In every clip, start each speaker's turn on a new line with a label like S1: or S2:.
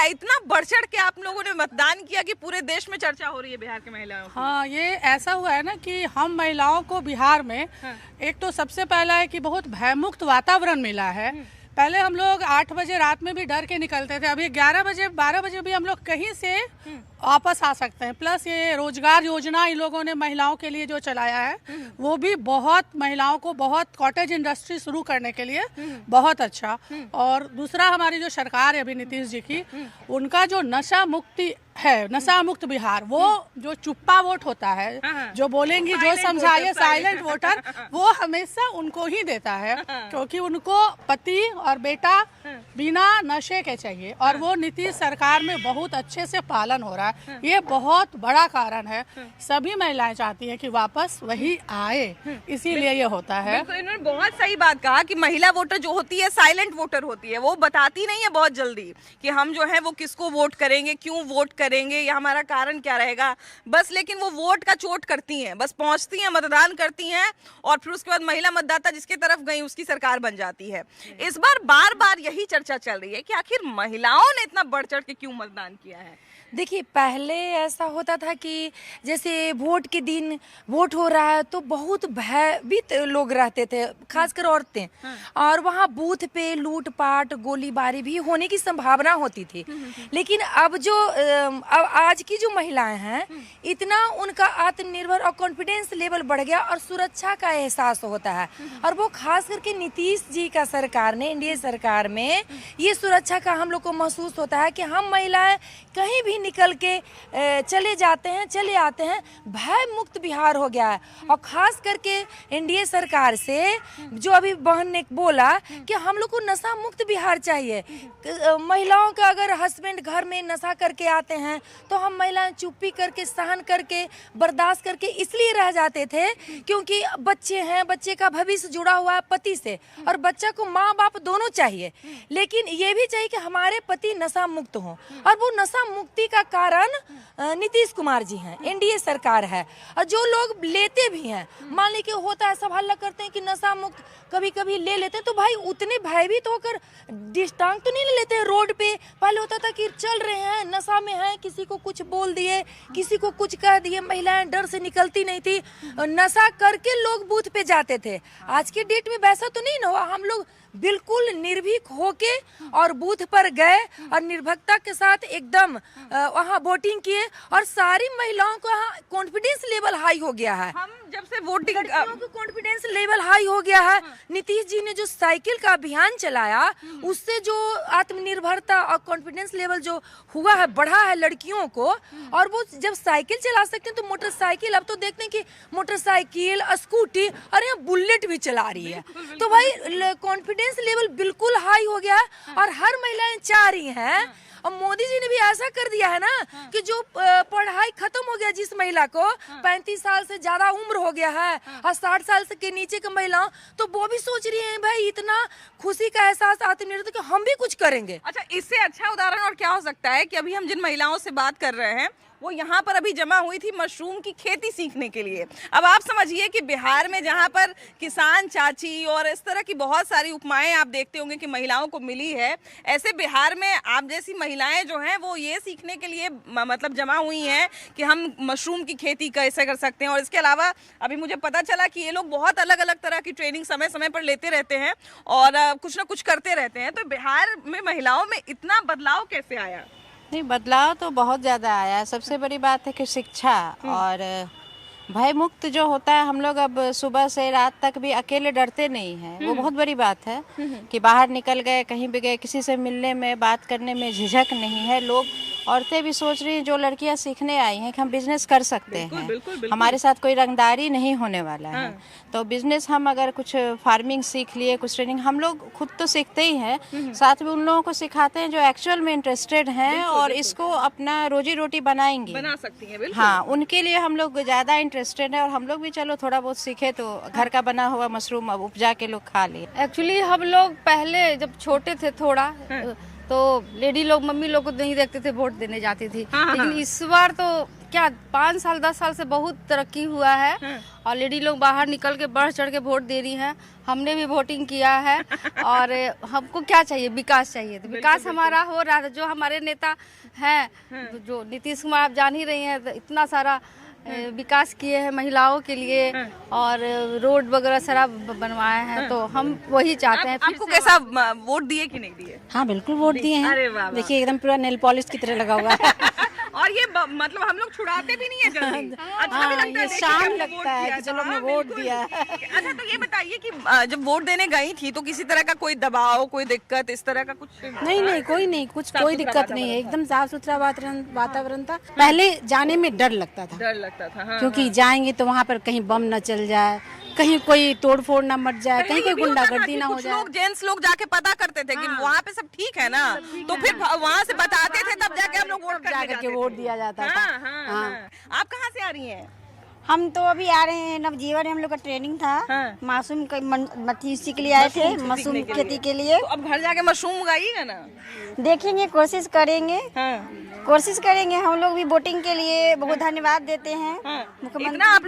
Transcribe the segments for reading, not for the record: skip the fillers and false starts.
S1: इतना बढ़ चढ़ के आप लोगों ने मतदान किया कि पूरे देश में चर्चा हो रही है बिहार के महिलाओं की।
S2: हाँ, ये ऐसा हुआ है ना कि हम महिलाओं को बिहार में एक तो सबसे पहला है कि बहुत भयमुक्त वातावरण मिला है। पहले हम लोग 8 बजे रात में भी डर के निकलते थे, अभी 11 बजे 12 बजे भी हम लोग कहीं से वापस आ सकते हैं। प्लस ये रोजगार योजना इन लोगों ने महिलाओं के लिए जो चलाया है वो भी बहुत महिलाओं को बहुत कॉटेज इंडस्ट्री शुरू करने के लिए बहुत अच्छा। और दूसरा हमारी जो सरकार है अभी नीतीश जी की, उनका जो नशा मुक्ति है, नशा मुक्त बिहार, वो जो चुप्पा वोट होता है, जो बोलेंगी जो समझाइए साइलेंट वोटर, वो हमेशा उनको ही देता है क्योंकि उनको पति और बेटा बिना नशे के चाहिए और वो नीतीश सरकार में बहुत अच्छे से पालन हो रहा है। ये बहुत बड़ा कारण है। सभी महिलाएं चाहती हैं कि वापस वही आए, इसीलिए ये होता है।
S1: तो इन्होंने बहुत सही बात कहा कि महिला वोटर जो होती है साइलेंट वोटर होती है, वो बताती नहीं है बहुत जल्दी कि हम जो है वो किसको वोट करेंगे, क्यों वोट करेंगे, या हमारा कारण क्या रहेगा, बस लेकिन वो वोट का चोट करती हैं, बस पहुंचती हैं, मतदान करती हैं और फिर उसके बाद महिला मतदाता जिसके तरफ गई उसकी सरकार बन जाती है। इस बार बार बार यही चर्चा चल रही है कि आखिर महिलाओं ने इतना बढ़ चढ़ के क्यों मतदान किया है।
S3: देखिए, पहले ऐसा होता था कि जैसे वोट के दिन वोट हो रहा है तो बहुत भयभीत लोग रहते थे, खासकर औरतें, और वहाँ बूथ पे लूटपाट गोलीबारी भी होने की संभावना होती थी। लेकिन अब जो आज की जो महिलाएं हैं, इतना उनका आत्मनिर्भर और कॉन्फिडेंस लेवल बढ़ गया और सुरक्षा का एहसास होता है। और वो खास करके नीतीश जी का सरकार ने, एनडीए सरकार में ये सुरक्षा का हम लोग को महसूस होता है कि हम महिलाएं कहीं भी निकल के चले जाते हैं, चले आते हैं, भय मुक्त बिहार हो गया है। और खास करके एनडीए सरकार से जो अभी बहन ने बोला कि हम लोग को नशा मुक्त बिहार चाहिए। महिलाओं का अगर हस्बैंड घर में नशा करके आते हैं तो हम महिलाएं चुप्पी करके, सहन करके, बर्दाश्त करके इसलिए रह जाते थे क्योंकि बच्चे हैं, बच्चे का भविष्य जुड़ा हुआ है पति से, और बच्चा को माँ बाप दोनों चाहिए। लेकिन ये भी चाहिए कि हमारे पति नशा मुक्त हों, और वो नशा मुक्ति का कारण नीतीश कुमार जी हैं, एनडीए सरकार है। और जो लोग लेते भी हैं, मान लीजिए होता है, सब हल्ला करते हैं कि नशा मुक्त, कभी कभी ले लेते हैं, तो भाई उतने भयभीत होकर डिस्टांग तो नहीं ले लेते हैं रोड पे। पहले होता था कि चल रहे हैं, नशा में हैं, किसी को कुछ बोल दिए, किसी को कुछ कह दिए, महिलाएं डर से निकलती नहीं थी, नशा करके लोग बूथ पे जाते थे। आज के डेट में वैसा तो नहीं ना हुआ, हम लोग बिल्कुल निर्भीक होके और बूथ पर गए और निर्भीकता के साथ एकदम वहाँ वोटिंग किए, और सारी महिलाओं का कॉन्फिडेंस लेवल हाई हो गया है।
S1: हम जब से वोटिंग
S3: कॉन्फिडेंस लेवल हाई हो गया है। नीतीश जी ने जो साइकिल का अभियान चलाया, उससे जो आत्मनिर्भरता और कॉन्फिडेंस लेवल जो हुआ है, बढ़ा है लड़कियों को। और वो जब साइकिल चला सकते हैं तो मोटरसाइकिल, अब तो देखते हैं कि मोटरसाइकिल, स्कूटी और यहाँ बुलेट भी चला रही है। तो भाई कॉन्फिडेंस लेवल बिल्कुल हाई हो गया है और हर महिलाएं चाह रही हैं। और मोदी जी ने भी ऐसा कर दिया है ना कि जो पढ़ाई खत्म हो गया, जिस महिला को 35 साल से ज्यादा उम्र हो गया है और 60 साल से के नीचे के महिलाओं, तो वो भी सोच रही हैं भाई इतना खुशी का एहसास आत्मनिर्भर कि हम भी कुछ करेंगे।
S1: अच्छा, इससे अच्छा उदाहरण और क्या हो सकता है कि अभी हम जिन महिलाओं से बात कर रहे हैं वो यहाँ पर अभी जमा हुई थी मशरूम की खेती सीखने के लिए। अब आप समझिए कि बिहार में जहाँ पर किसान चाची और इस तरह की बहुत सारी उपमाएं आप देखते होंगे कि महिलाओं को मिली है, ऐसे बिहार में आप जैसी महिलाएं जो हैं वो ये सीखने के लिए मतलब जमा हुई हैं कि हम मशरूम की खेती कैसे कर सकते हैं। और इसके अलावा अभी मुझे पता चला कि ये लोग बहुत अलग अलग तरह की ट्रेनिंग समय समय पर लेते रहते हैं और कुछ ना कुछ करते रहते हैं। तो बिहार में महिलाओं में इतना बदलाव कैसे आया?
S4: नहीं, बदलाव तो बहुत ज़्यादा आया है। सबसे बड़ी बात है कि शिक्षा और भय मुक्त जो होता है, हम लोग अब सुबह से रात तक भी अकेले डरते नहीं हैं, वो बहुत बड़ी बात है कि बाहर निकल गए, कहीं भी गए, किसी से मिलने में, बात करने में झिझक नहीं है। लोग, औरतें भी सोच रही हैं जो लड़कियां सीखने आई हैं कि हम बिजनेस कर सकते हैं, बिल्कुल। हमारे साथ कोई रंगदारी नहीं होने वाला है। तो बिजनेस हम अगर कुछ फार्मिंग सीख लिए, कुछ ट्रेनिंग, हम लोग खुद तो सीखते ही हैं, साथ में उन लोगों को सिखाते हैं जो एक्चुअल में इंटरेस्टेड हैं और इसको अपना रोजी रोटी बना
S1: सकती हैं।
S4: हाँ, उनके लिए हम लोग ज़्यादा इंटरेस्टेड है और हम लोग भी चलो थोड़ा बहुत सीखे तो घर का बना हुआ मशरूम अब उपजा के लोग खा लिए।
S5: एक्चुअली हम लोग पहले जब छोटे थे थोड़ा तो लेडी लोग मम्मी लोग को नहीं देखते थे, वोट देने जाती थी। लेकिन इस बार तो क्या 5 साल 10 साल से बहुत तरक्की हुआ है और लेडी लोग बाहर निकल के बढ़ चढ़ के वोट दे रही हैं। हमने भी वोटिंग किया है और हमको क्या चाहिए, विकास चाहिए। तो विकास हमारा हो रहा है। जो हमारे नेता हैं जो नीतीश कुमार, आप जान ही रही हैं, तो इतना सारा विकास किए हैं महिलाओं के लिए और रोड वगैरह सारा बनवाए हैं। तो हम वही चाहते हैं।
S1: आपको कैसा वोट दिए कि नहीं दिए?
S6: हाँ बिल्कुल वोट दिए
S1: अरे वाह
S6: हैं।
S1: वाह।
S6: देखिए एकदम पूरा नेल पॉलिश की तरह लगा हुआ है।
S1: और ये मतलब हम लोग छुड़ाते भी नहीं है जल्दी। अच्छा भी
S6: हाँ,
S1: लगता है
S6: ये
S1: देख के
S6: शान
S1: कि हमने
S6: लगता
S1: वोट
S6: है
S1: किया
S6: कि
S1: था।
S6: चलो हमने
S1: हाँ,
S6: वोट
S1: बिल्कुल।
S6: दिया।
S1: अच्छा तो ये बताइए कि जब वोट देने गई थी तो किसी तरह का कोई दबाव, कोई दिक्कत इस तरह का कुछ?
S6: नहीं नहीं कोई नहीं, कुछ
S1: साफ
S6: कोई
S1: सुथरा
S6: दिक्कत नहीं है। एकदम साफ सुथरा वातावरण था। पहले जाने में डर लगता था
S1: डर लगता था। हाँ,
S6: क्योंकि जाएंगे तो वहाँ पर कहीं बम न चल जाए, कहीं कोई तोड़ फोड़ न मच जाए, कहीं कोई गुंडागर्दी ना हो जाए।
S1: लोग जेंट्स लोग जाके पता करते थे कि वहाँ पे सब ठीक है ना, तो फिर वहाँ से बताते थे, तब जाके हम लोग वोट करने
S6: जाकर
S1: जाते
S6: के
S1: थे।
S6: वोट दिया जाता था।
S1: हाँ, हाँ, हाँ। आप कहाँ से आ रही हैं?
S7: हम तो अभी आ रहे हैं, नवजीवन हम लोग का ट्रेनिंग था।
S1: हाँ।
S7: मासूम इसी के लिए आए थे, मशरूम खेती के लिए।
S1: तो अब घर जाके मशरूम उगाइएगा ना?
S7: देखेंगे, कोशिश करेंगे।
S1: हाँ।
S7: कोशिश करेंगे। हम लोग भी वोटिंग के लिए बहुत धन्यवाद देते हैं मुख्यमंत्री।
S1: इतना आप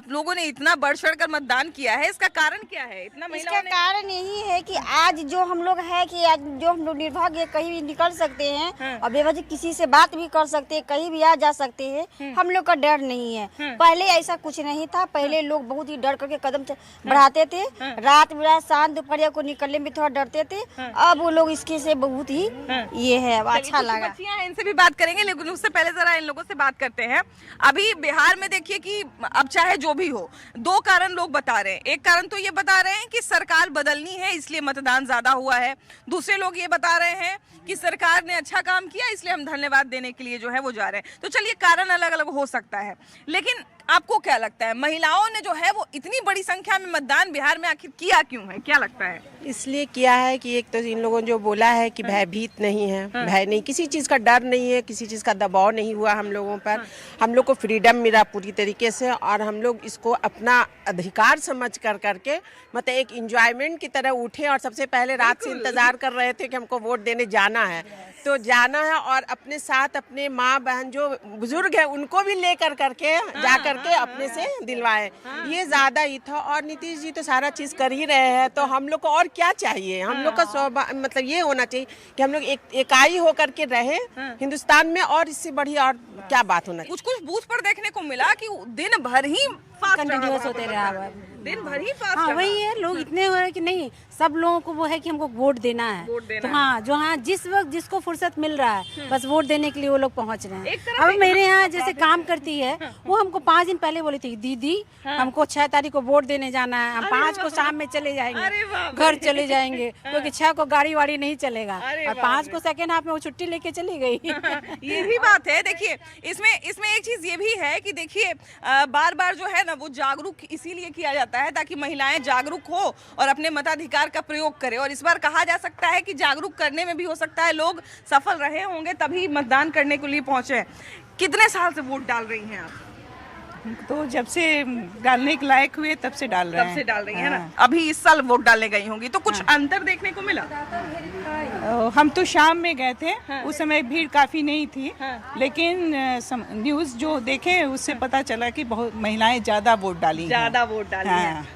S1: लोगों ने इतना बढ़ चढ़ कर मतदान किया है, इसका कारण क्या है? इतना
S7: इसका
S1: महिलाओं ने
S7: कारण यही है कि आज जो हम लोग है कि आज जो हम लोग निर्भाग्य कहीं भी निकल सकते हैं और बेवजह किसी से बात भी कर सकते हैं, कहीं भी आ जा सकते हैं। हम लोग का डर नहीं है। पहले ऐसा कुछ नहीं था। पहले लोग बहुत ही डर करके कदम बढ़ाते थे। रात बिरात शाम दोपहर को निकलने में थोड़ा डरते थे। अब वो लोग इसके से बहुत ही ये है, अच्छा लगा।
S1: बच्चियां हैं, इनसे भी बात करेंगे, लेकिन उससे पहले जरा इन लोगों से बात करते हैं। अभी बिहार में देखिए कि अब चाहे जो भी हो, 2 कारण लोग बता रहे हैं। एक कारण तो ये बता रहे हैं कि सरकार बदलनी है इसलिए मतदान ज्यादा हुआ है। दूसरे लोग ये बता रहे हैं कि सरकार ने अच्छा काम किया इसलिए हम धन्यवाद देने के लिए जो है वो जा रहे हैं। तो चलिए कारण अलग अलग हो सकता है, लेकिन आपको क्या लगता है महिलाओं ने जो है वो इतनी बड़ी संख्या में मतदान बिहार में आखिर किया क्यों है? क्या लगता है?
S8: इसलिए किया है कि एक तो इन लोगों ने जो बोला है कि भयभीत नहीं है, भय नहीं, किसी चीज़ का डर नहीं है, किसी चीज़ का दबाव नहीं हुआ हम लोगों पर। हम लोग को फ्रीडम मिला पूरी तरीके से और हम लोग इसको अपना अधिकार समझ कर करके मतलब एक इंजॉयमेंट की तरह उठे और सबसे पहले रात से इंतजार कर रहे थे कि हमको वोट देने जाना है। तो जाना है और अपने साथ अपने माँ बहन जो बुजुर्ग है उनको भी लेकर करके जा करके अपने से दिलवाए, ये ज्यादा ही था। और नीतीश जी तो सारा चीज कर ही रहे हैं, तो हम लोग को और क्या चाहिए? हम लोग का मतलब ये होना चाहिए कि हम लोग इकाई होकर के रहे हिंदुस्तान में, और इससे बढ़िया और क्या बात होना चाहिए।
S1: कुछ बूथ पर देखने को मिला कि दिन भर ही फास्ट
S6: कंटिन्यूअस होते रहा हुआ।
S1: दिन भर ही फास्ट
S6: हाँ वही है, लोग इतने हो रहे कि नहीं, सब लोगों को वो है कि हमको वोट देना है। तो हाँ, जो हाँ जिस वक्त जिसको फुर्सत मिल रहा है बस वोट देने के लिए वो लोग पहुंच रहे हैं। अब मेरे यहाँ जैसे काम करती है वो हमको 5 दिन पहले बोली थी, दीदी हमको 6 तारीख को वोट देने जाना है, हम 5 को शाम में चले जाएंगे, घर चले जाएंगे, क्योंकि 6 को गाड़ी वाड़ी नहीं चलेगा और 5 को सेकेंड हाफ में वो छुट्टी लेके चली गई।
S1: ये भी बात है। देखिए इसमें एक चीज ये भी है कि देखिए बार बार जो है ना वो जागरूक इसीलिए किया जाता है ताकि महिलाएं जागरूक हो और अपने मताधिकार का प्रयोग करें। और इस बार कहा जा सकता है कि जागरूक करने में भी हो सकता है लोग सफल रहे होंगे तभी मतदान करने के लिए पहुंचे। कितने साल से वोट डाल रही हैं आप?
S9: तो जब से डालने के लायक हुए तब से डाल रहे हैं।
S1: तब से डाल रही है ना? अभी इस साल वोट डालने गई होंगी तो कुछ अंतर देखने को मिला?
S9: हम तो शाम में गए थे, उस समय भीड़ काफी नहीं थी, लेकिन न्यूज़ जो देखे उससे पता चला कि बहुत महिलाएं ज्यादा वोट डाली हैं।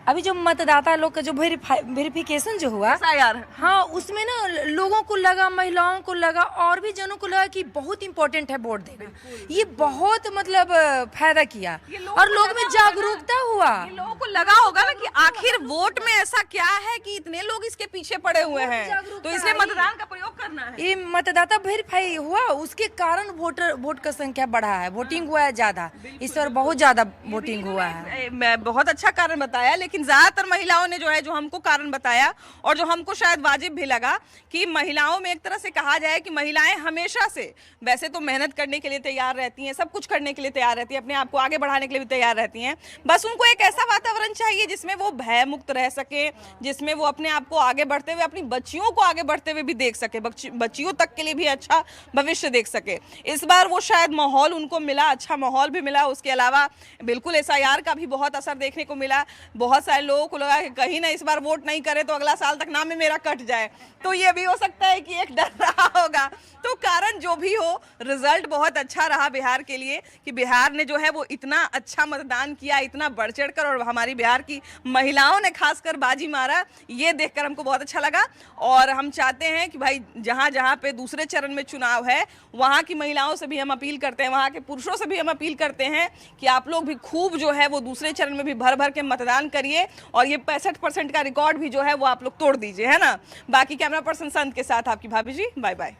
S3: अभी जो मतदाता लोग का जो वेरिफिकेशन जो हुआ
S1: यार,
S3: हाँ उसमें ना लोगों को लगा, महिलाओं को लगा और भी जनों को लगा कि बहुत इम्पोर्टेंट है वोट देना। ये बहुत मतलब फायदा किया और लोग में जागरूकता हुआ।
S1: लोगों को लगा होगा ना कि आखिर वोट में ऐसा क्या है कि इतने लोग इसके पीछे पड़े हुए हैं, तो इसलिए मतदान का प्रयोग करना है।
S3: ये मतदाता वेरीफाई हुआ, उसके कारण वोट का संख्या बढ़ा है, वोटिंग हुआ है ज्यादा, इस बार बहुत ज्यादा वोटिंग हुआ है।
S1: मैं बहुत अच्छा कारण बताया, लेकिन ज्यादातर महिलाओं ने जो हमको कारण बताया और जो हमको शायद वाजिब भी लगा कि महिलाओं में एक तरह से कहा जाए कि महिलाएं हमेशा से वैसे तो मेहनत करने के लिए तैयार रहती हैं, सब कुछ करने के लिए तैयार रहती हैं, अपने आप को आगे बढ़ाने के लिए भी तैयार रहती हैं। बस उनको एक ऐसा वातावरण चाहिए जिसमें वो भय मुक्त रह सके, जिसमें वो अपने आप को आगे बढ़ते हुए, अपनी बच्चियों को आगे बढ़ते हुए भी देख सके, बच्चियों तक के लिए भी अच्छा भविष्य देख सके। इस बार वो शायद माहौल उनको मिला, अच्छा माहौल भी मिला। उसके अलावा बिल्कुल SIR का भी बहुत असर देखने को मिला। बहुत सारे लोगों को लगा कि कहीं ना इस बार वोट नहीं करे तो अगला साल तक नाम ही मेरा कट जाए, तो ये भी हो सकता है कि एक डर रहा होगा। तो कारण जो भी हो, रिजल्ट बहुत अच्छा रहा बिहार के लिए कि बिहार ने जो है वो इतना अच्छा मतदान किया, इतना बढ़ चढ़कर, और हमारी बिहार की महिलाओं ने खासकर बाजी मारा। ये देखकर हमको बहुत अच्छा लगा और हम चाहते हैं कि भाई जहाँ जहाँ पे दूसरे चरण में चुनाव है वहाँ की महिलाओं से भी हम अपील करते हैं, वहाँ के पुरुषों से भी हम अपील करते हैं कि आप लोग भी खूब जो है वो दूसरे चरण में भी भर भर के मतदान करिए और ये 65% का रिकॉर्ड भी जो है वो आप लोग तोड़ दीजिए, है ना। बाकी कैमरा पर्सन संत के साथ आपकी भाभी जी, बाय बाय।